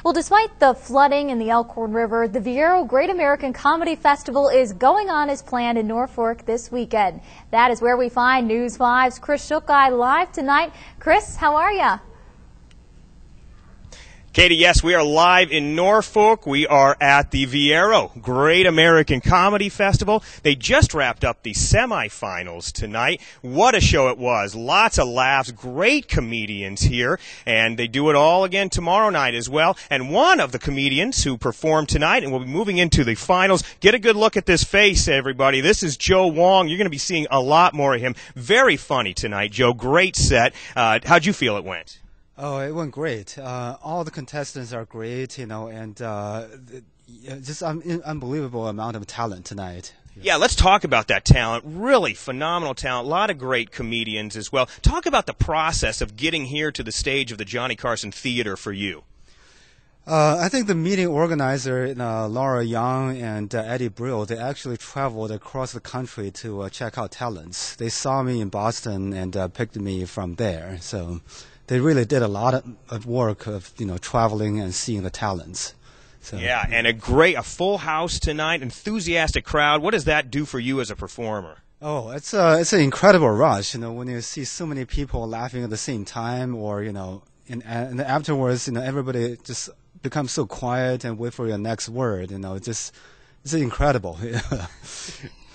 Well, despite the flooding in the Elkhorn River, the Viero Great American Comedy Festival is going on as planned in Norfolk this weekend. That is where we find News 5's Chris Shulkai live tonight. Chris, how are you? Katie, yes, we are live in Norfolk. We are at the Viero Great American Comedy Festival. They just wrapped up the semifinals tonight. What a show it was. Lots of laughs, great comedians here, and they do it all again tomorrow night as well. And one of the comedians who performed tonight and will be moving into the finals, get a good look at this face, everybody. This is Joe Wong. You're going to be seeing a lot more of him. Very funny tonight, Joe. Great set. How'd you feel it went? Oh, it went great. All the contestants are great, and just an unbelievable amount of talent tonight. Yeah, let's talk about that talent. Really phenomenal talent. A lot of great comedians as well. Talk about the process of getting here to the stage of the Johnny Carson Theater for you. I think the meeting organizer, Laura Young and Eddie Brill, they actually traveled across the country to check out talents. They saw me in Boston and picked me from there. So they really did a lot of work of traveling and seeing the talents. So, yeah, and a full house tonight, enthusiastic crowd. What does that do for you as a performer? Oh, it's an incredible rush. When you see so many people laughing at the same time, or and afterwards, everybody just becomes so quiet and wait for your next word. It's incredible.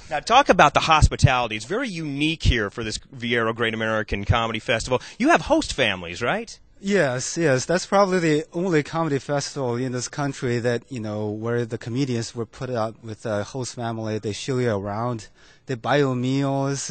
Now, talk about the hospitality. It's very unique here for this Viero Great American Comedy Festival. You have host families, right? Yes. That's probably the only comedy festival in this country that, where the comedians were put up with a host family. They show you around. They buy you meals,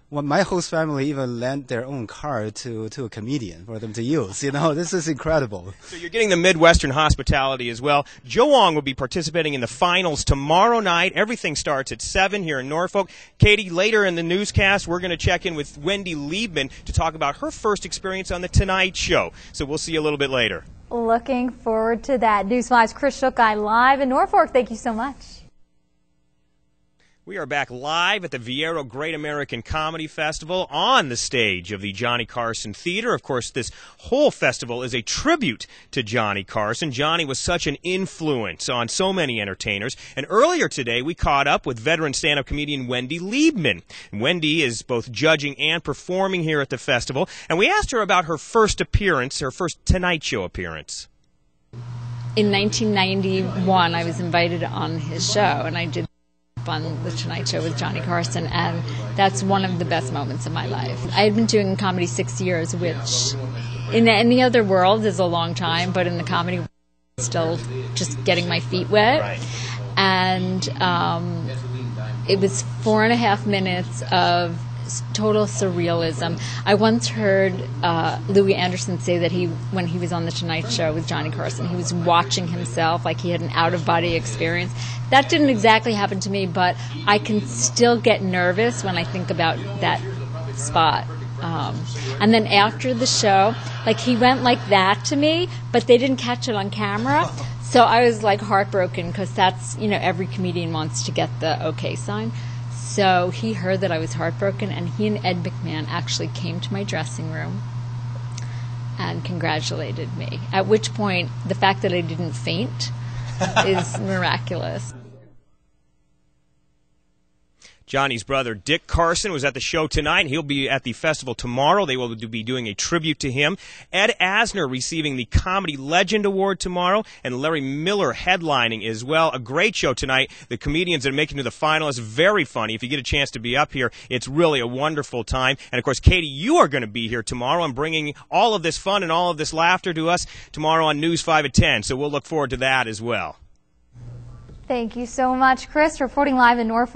my host family even lent their own car to a comedian for them to use. This is incredible. So you're getting the Midwestern hospitality as well. Joe Wong will be participating in the finals tomorrow night. Everything starts at 7 here in Norfolk. Katie, later in the newscast, we're going to check in with Wendy Liebman to talk about her first experience on The Tonight Show. So we'll see you a little bit later. Looking forward to that. News 5's Chris Shulkai live in Norfolk. Thank you so much. We are back live at the Viero Great American Comedy Festival on the stage of the Johnny Carson Theater. Of course, this whole festival is a tribute to Johnny Carson. Johnny was such an influence on so many entertainers. And earlier today, we caught up with veteran stand-up comedian Wendy Liebman. Wendy is both judging and performing here at the festival. And we asked her about her first appearance, her first Tonight Show appearance. In 1991, I was invited on his show, and I did on The Tonight Show with Johnny Carson, and that's one of the best moments of my life. I had been doing comedy 6 years, which in any other world is a long time, but in the comedy world, still just getting my feet wet. Right. And it was 4.5 minutes of total surrealism. I once heard Louis Anderson say that when he was on The Tonight Show with Johnny Carson, he was watching himself like he had an out-of-body experience. That didn't exactly happen to me, but I can still get nervous when I think about that spot. And then after the show, he went like that to me, but they didn't catch it on camera. So I was heartbroken, because that's, every comedian wants to get the okay sign. So he heard that I was heartbroken, and he and Ed McMahon actually came to my dressing room and congratulated me. At which point, the fact that I didn't faint is miraculous. Johnny's brother, Dick Carson, was at the show tonight, and he'll be at the festival tomorrow. They will be doing a tribute to him. Ed Asner receiving the Comedy Legend Award tomorrow, and Larry Miller headlining as well. A great show tonight. The comedians that are making it to the final is very funny. If you get a chance to be up here, it's really a wonderful time. And, of course, Katie, you are going to be here tomorrow and bringing all of this fun and all of this laughter to us tomorrow on News 5 at 10. So we'll look forward to that as well. Thank you so much, Chris, reporting live in Norfolk.